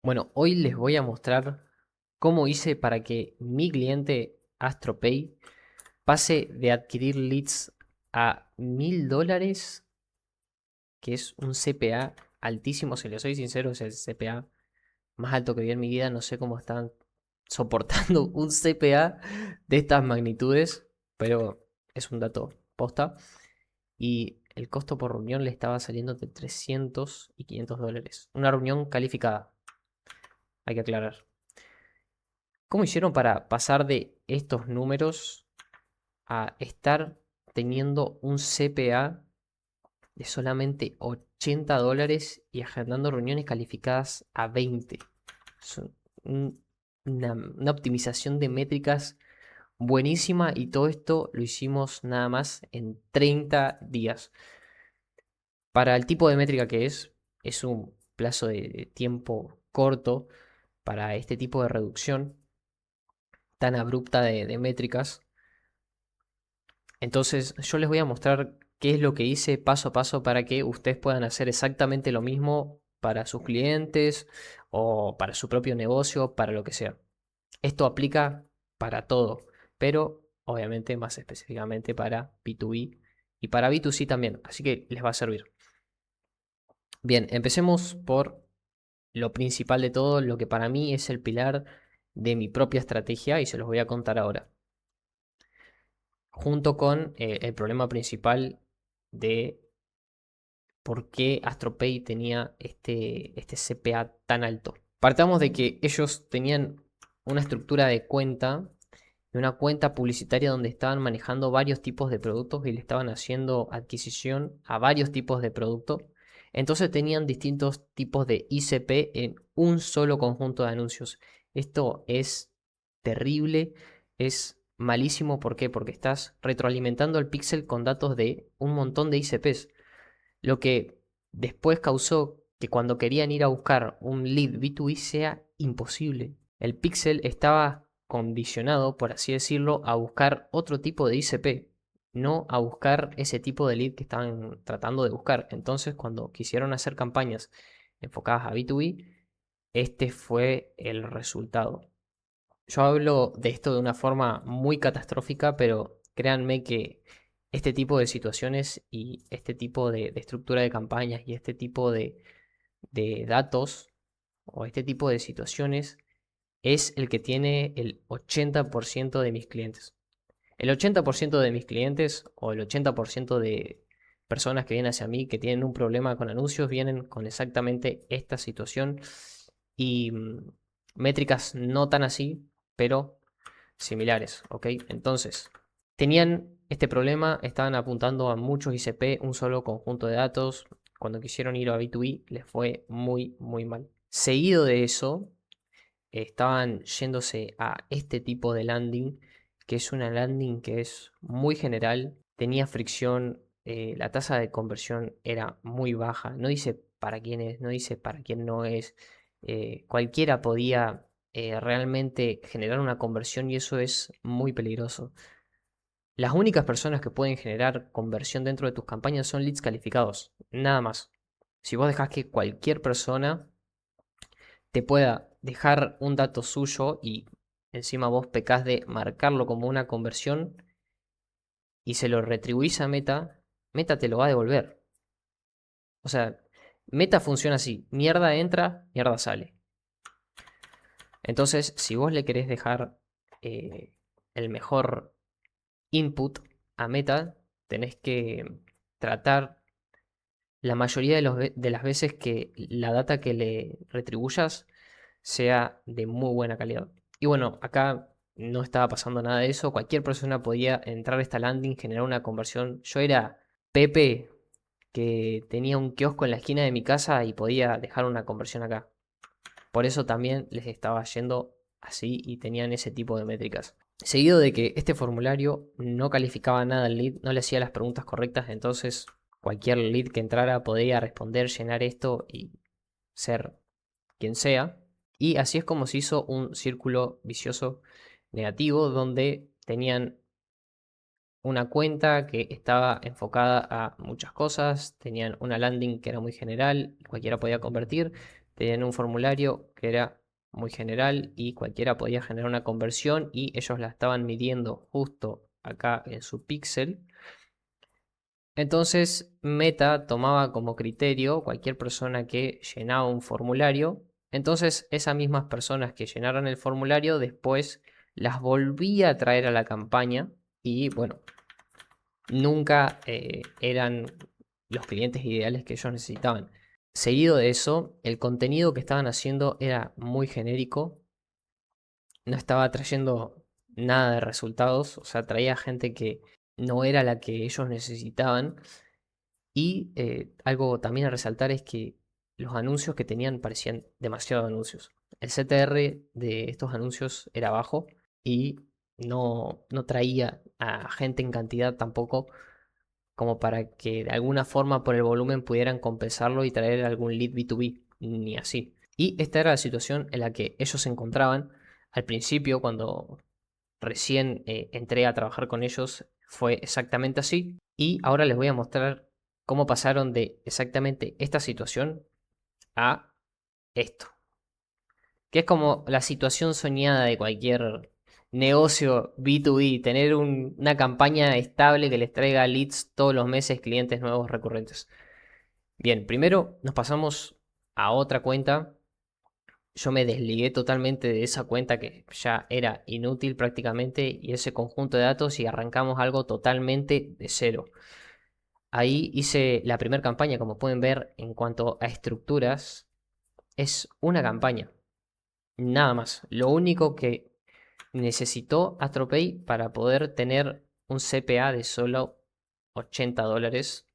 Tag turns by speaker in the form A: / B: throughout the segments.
A: Bueno, hoy les voy a mostrar cómo hice para que mi cliente AstroPay pase de adquirir leads a $1000, que es un CPA altísimo. Si les soy sincero, es el CPA más alto que vi en mi vida. No sé cómo están soportando un CPA de estas magnitudes, pero es un dato posta. Y el costo por reunión le estaba saliendo de 300 y $500. Una reunión calificada, hay que aclarar. ¿Cómo hicieron para pasar de estos números a estar teniendo un CPA de solamente $80 y agendando reuniones calificadas a 20? Es una optimización de métricas buenísima, y todo esto lo hicimos nada más en 30 días. Para el tipo de métrica que es un plazo de tiempo corto para este tipo de reducción tan abrupta de métricas. Entonces yo les voy a mostrar qué es lo que hice paso a paso para que ustedes puedan hacer exactamente lo mismo para sus clientes o para su propio negocio, para lo que sea. Esto aplica para todo, pero obviamente más específicamente para B2B y para B2C también, así que les va a servir. Bien, empecemos por lo principal de todo, lo que para mí es el pilar de mi propia estrategia, y se los voy a contar ahora, junto con el problema principal de por qué AstroPay tenía este CPA tan alto. Partamos de que ellos tenían una estructura de cuenta, y una cuenta publicitaria donde estaban manejando varios tipos de productos y le estaban haciendo adquisición a varios tipos de productos. Entonces tenían distintos tipos de ICP en un solo conjunto de anuncios. Esto es terrible, es malísimo. ¿Por qué? Porque estás retroalimentando el pixel con datos de un montón de ICPs. Lo que después causó que cuando querían ir a buscar un lead B2B sea imposible. El pixel estaba condicionado, por así decirlo, a buscar otro tipo de ICP, no a buscar ese tipo de lead que estaban tratando de buscar. Entonces, cuando quisieron hacer campañas enfocadas a B2B, este fue el resultado. Yo hablo de esto de una forma muy catastrófica, pero créanme que este tipo de situaciones y este tipo de estructura de campañas y este tipo de datos o este tipo de situaciones es el que tiene el 80% de mis clientes. El 80% de mis clientes o el 80% de personas que vienen hacia mí que tienen un problema con anuncios vienen con exactamente esta situación, y métricas no tan así, pero similares, ¿ok? Entonces, tenían este problema, estaban apuntando a muchos ICP, un solo conjunto de datos. Cuando quisieron ir a B2B les fue muy, muy mal. Seguido de eso, estaban yéndose a este tipo de landing, que es una landing que es muy general, tenía fricción, la tasa de conversión era muy baja, no dice para quién es, no dice para quién no es, cualquiera podía realmente generar una conversión, y eso es muy peligroso. Las únicas personas que pueden generar conversión dentro de tus campañas son leads calificados, nada más. Si vos dejás que cualquier persona te pueda dejar un dato suyo y encima vos pecás de marcarlo como una conversión y se lo retribuís a Meta, Meta te lo va a devolver. O sea, Meta funciona así: mierda entra, mierda sale. Entonces, si vos le querés dejar el mejor input a Meta, tenés que tratar la mayoría de las veces que la data que le retribuyas sea de muy buena calidad. Y bueno, acá no estaba pasando nada de eso. Cualquier persona podía entrar a esta landing, generar una conversión. Yo era Pepe, que tenía un kiosco en la esquina de mi casa y podía dejar una conversión acá. Por eso también les estaba yendo así y tenían ese tipo de métricas. Seguido de que este formulario no calificaba nada al lead, no le hacía las preguntas correctas, entonces cualquier lead que entrara podía responder, llenar esto y ser quien sea. Y así es como se hizo un círculo vicioso negativo, donde tenían una cuenta que estaba enfocada a muchas cosas, tenían una landing que era muy general, cualquiera podía convertir, tenían un formulario que era muy general y cualquiera podía generar una conversión y ellos la estaban midiendo justo acá en su píxel. Entonces Meta tomaba como criterio cualquier persona que llenaba un formulario. Entonces esas mismas personas que llenaron el formulario después las volvía a traer a la campaña y bueno, nunca eran los clientes ideales que ellos necesitaban. Seguido de eso, el contenido que estaban haciendo era muy genérico, no estaba trayendo nada de resultados, o sea, traía gente que no era la que ellos necesitaban. Y algo también a resaltar es que los anuncios que tenían parecían demasiados anuncios. El CTR de estos anuncios era bajo y no traía a gente en cantidad tampoco como para que de alguna forma por el volumen pudieran compensarlo y traer algún lead B2B, ni así. Y esta era la situación en la que ellos se encontraban al principio cuando recién entré a trabajar con ellos, fue exactamente así. Y ahora les voy a mostrar cómo pasaron de exactamente esta situación a esto, que es como la situación soñada de cualquier negocio B2B, tener una campaña estable que les traiga leads todos los meses, clientes nuevos recurrentes. Bien, primero nos pasamos a otra cuenta. Yo me desligué totalmente de esa cuenta que ya era inútil prácticamente y ese conjunto de datos y arrancamos algo totalmente de cero. Ahí hice la primera campaña, como pueden ver, en cuanto a estructuras, es una campaña, nada más. Lo único que necesitó AstroPay para poder tener un CPA de solo $80,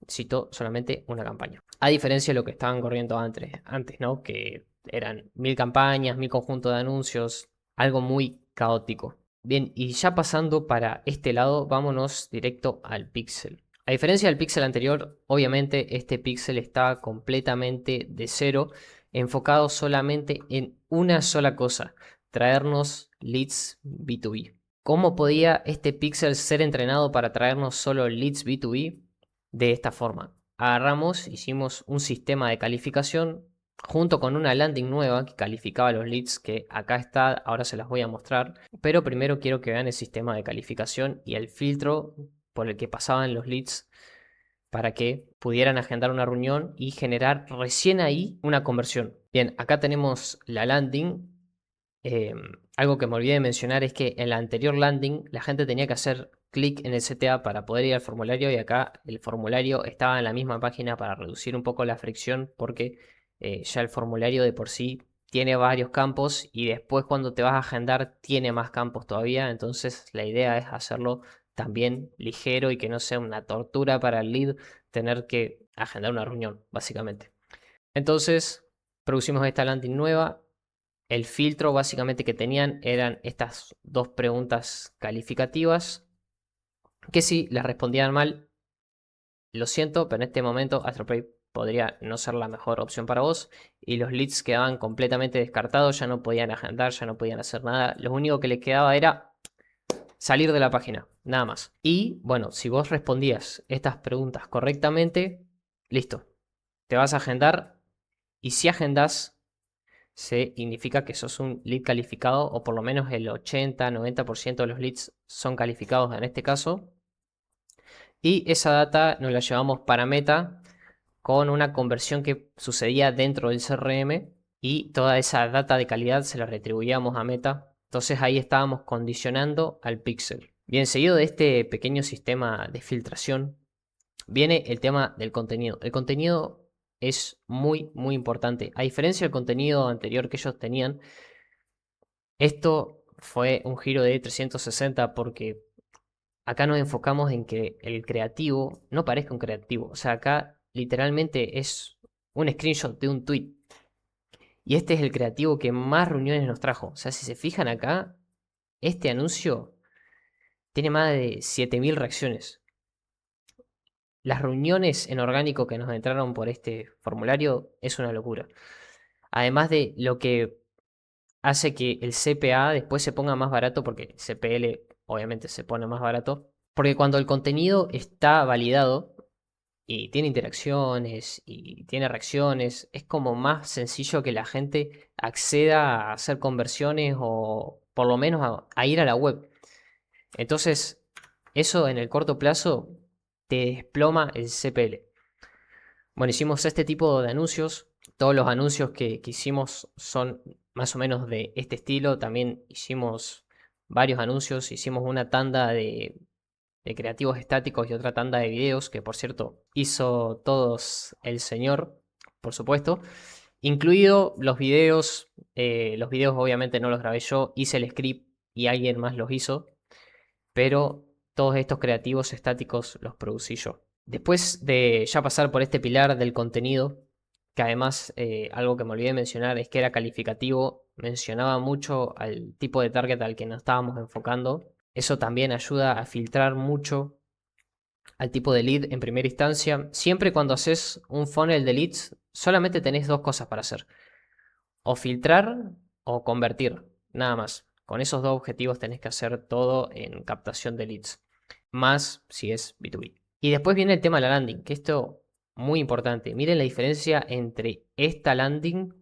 A: citó solamente una campaña. A diferencia de lo que estaban corriendo antes, ¿no? Que eran 1000 campañas, 1000 conjuntos de anuncios, algo muy caótico. Bien, y ya pasando para este lado, vámonos directo al pixel. A diferencia del pixel anterior, obviamente este pixel está completamente de cero, enfocado solamente en una sola cosa, traernos leads B2B. ¿Cómo podía este pixel ser entrenado para traernos solo leads B2B? De esta forma. Agarramos, hicimos un sistema de calificación junto con una landing nueva que calificaba los leads, que acá está, ahora se las voy a mostrar. Pero primero quiero que vean el sistema de calificación y el filtro por el que pasaban los leads para que pudieran agendar una reunión y generar recién ahí una conversión. Bien, acá tenemos la landing. Algo que me olvidé de mencionar es que en la anterior landing la gente tenía que hacer clic en el CTA para poder ir al formulario y acá el formulario estaba en la misma página para reducir un poco la fricción porque ya el formulario de por sí tiene varios campos y después cuando te vas a agendar tiene más campos todavía, entonces la idea es hacerlo también ligero y que no sea una tortura para el lead tener que agendar una reunión, básicamente. Entonces, producimos esta landing nueva. El filtro básicamente que tenían eran estas dos preguntas calificativas que si las respondían mal, lo siento, pero en este momento AstroPay podría no ser la mejor opción para vos y los leads quedaban completamente descartados, ya no podían agendar, ya no podían hacer nada. Lo único que les quedaba era salir de la página, nada más. Y bueno, si vos respondías estas preguntas correctamente, listo, te vas a agendar y si agendas significa que sos un lead calificado o por lo menos el 80-90% de los leads son calificados en este caso. Y esa data nos la llevamos para Meta con una conversión que sucedía dentro del CRM y toda esa data de calidad se la retribuíamos a Meta. Entonces ahí estábamos condicionando al pixel. Bien, seguido de este pequeño sistema de filtración, viene el tema del contenido. El contenido es muy importante. A diferencia del contenido anterior que ellos tenían, esto fue un giro de 360 porque acá nos enfocamos en que el creativo no parezca un creativo. O sea, acá literalmente es un screenshot de un tweet. Y este es el creativo que más reuniones nos trajo. O sea, si se fijan acá, este anuncio tiene más de 7000 reacciones. Las reuniones en orgánico que nos entraron por este formulario es una locura. Además de lo que hace que el CPA después se ponga más barato, porque el CPL obviamente se pone más barato, porque cuando el contenido está validado y tiene interacciones y tiene reacciones, es como más sencillo que la gente acceda a hacer conversiones o por lo menos a ir a la web. Entonces, eso en el corto plazo te desploma el CPL. Bueno, hicimos este tipo de anuncios. Todos los anuncios que hicimos son más o menos de este estilo. También hicimos varios anuncios. Hicimos una tanda de creativos estáticos y otra tanda de videos, que por cierto hizo todos el señor, por supuesto. Incluido los videos. Los videos obviamente no los grabé yo. Hice el script y alguien más los hizo. Pero todos estos creativos estáticos los producí yo. Después de ya pasar por este pilar del contenido, que además algo que me olvidé de mencionar es que era calificativo, mencionaba mucho al tipo de target al que nos estábamos enfocando. Eso también ayuda a filtrar mucho al tipo de lead en primera instancia. Siempre cuando haces un funnel de leads, solamente tenés dos cosas para hacer. O filtrar o convertir, nada más. Con esos dos objetivos tenés que hacer todo en captación de leads, más si es B2B. Y después viene el tema de la landing, que esto muy importante. Miren la diferencia entre esta landing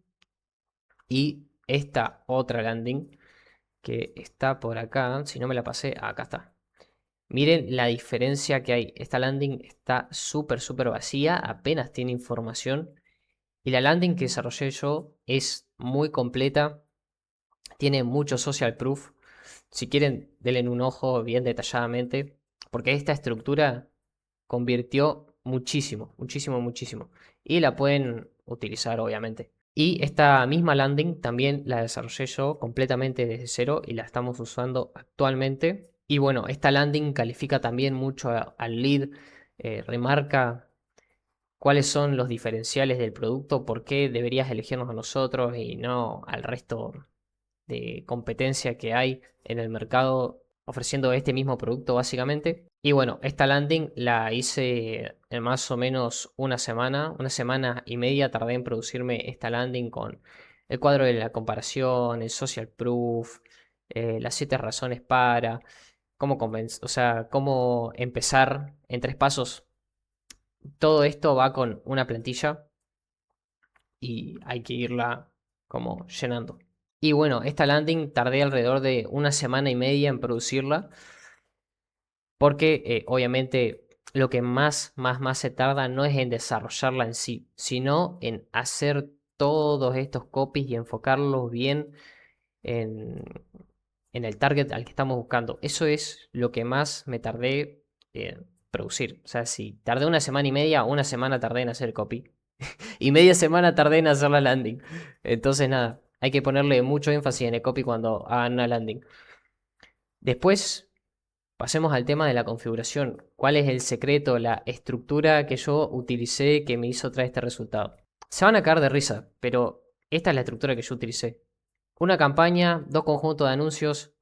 A: y esta otra landing que está por acá. Si no me la pasé, acá está. Miren la diferencia que hay. Esta landing está súper vacía, apenas tiene información. Y la landing que desarrollé yo es muy completa, tiene mucho social proof. Si quieren, denle un ojo bien detalladamente, porque esta estructura convirtió muchísimo. Y la pueden utilizar, obviamente. Y esta misma landing también la desarrollé yo completamente desde cero y la estamos usando actualmente. Y bueno, esta landing califica también mucho al lead, remarca cuáles son los diferenciales del producto, por qué deberías elegirnos a nosotros y no al resto de competencia que hay en el mercado ofreciendo este mismo producto básicamente. Y bueno, esta landing la hice en más o menos una semana y media tardé en producirme esta landing con el cuadro de la comparación, el social proof, las 7 razones para, o sea, cómo empezar en 3 pasos. Todo esto va con una plantilla y hay que irla como llenando. Y bueno, esta landing tardé alrededor de una semana y media en producirla, porque obviamente lo que más se tarda no es en desarrollarla en sí, sino en hacer todos estos copies y enfocarlos bien en, en el target al que estamos buscando. Eso es lo que más me tardé en producir. O sea, si tardé una semana y media, una semana tardé en hacer copy y media semana tardé en hacer la landing. Entonces, nada, hay que ponerle mucho énfasis en el copy cuando hagan una landing. Después, pasemos al tema de la configuración. ¿Cuál es el secreto, la estructura que yo utilicé que me hizo traer este resultado? Se van a caer de risa, pero esta es la estructura que yo utilicé. Una campaña, dos conjuntos de anuncios.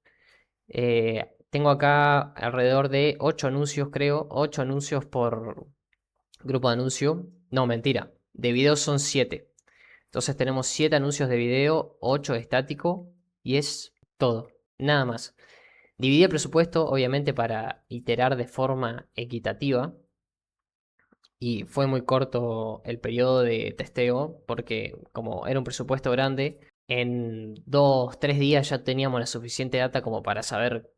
A: Tengo acá alrededor de 8 anuncios, creo. 8 anuncios por grupo de anuncio. No, mentira. De videos son 7. Entonces tenemos 7 anuncios de video, 8 de estático y es todo, nada más. Dividí el presupuesto, obviamente, para iterar de forma equitativa y fue muy corto el periodo de testeo porque como era un presupuesto grande, en 2, 3 días ya teníamos la suficiente data como para saber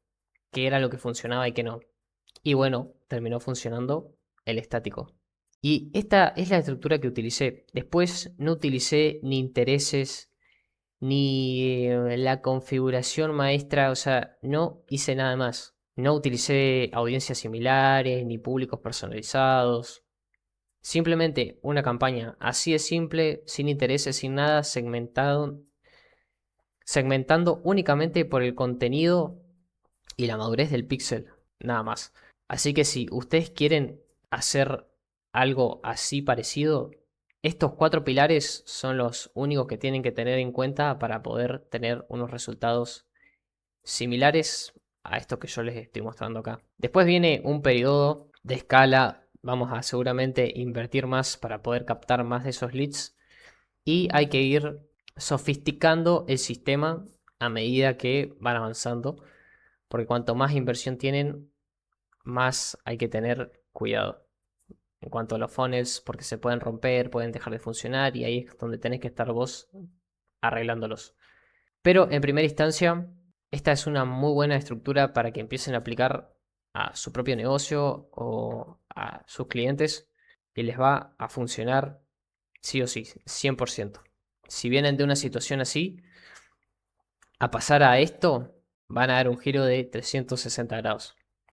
A: qué era lo que funcionaba y qué no. Y bueno, terminó funcionando el estático. Y esta es la estructura que utilicé. Después no utilicé ni intereses ni la configuración maestra, o sea, no hice nada más. No utilicé audiencias similares ni públicos personalizados. Simplemente una campaña así de simple, sin intereses, sin nada, segmentando únicamente por el contenido y la madurez del píxel, nada más. Así que si ustedes quieren hacer algo así parecido, estos 4 pilares son los únicos que tienen que tener en cuenta para poder tener unos resultados similares a estos que yo les estoy mostrando acá. Después viene un periodo de escala, vamos a seguramente invertir más para poder captar más de esos leads y hay que ir sofisticando el sistema a medida que van avanzando, porque cuanto más inversión tienen, más hay que tener cuidado. en cuanto a los funnels, porque se pueden romper, pueden dejar de funcionar y ahí es donde tenés que estar vos arreglándolos. Pero en primera instancia, esta es una muy buena estructura para que empiecen a aplicar a su propio negocio o a sus clientes y les va a funcionar sí o sí, 100%. Si vienen de una situación así, a pasar a esto, van a dar un giro de 360 grados.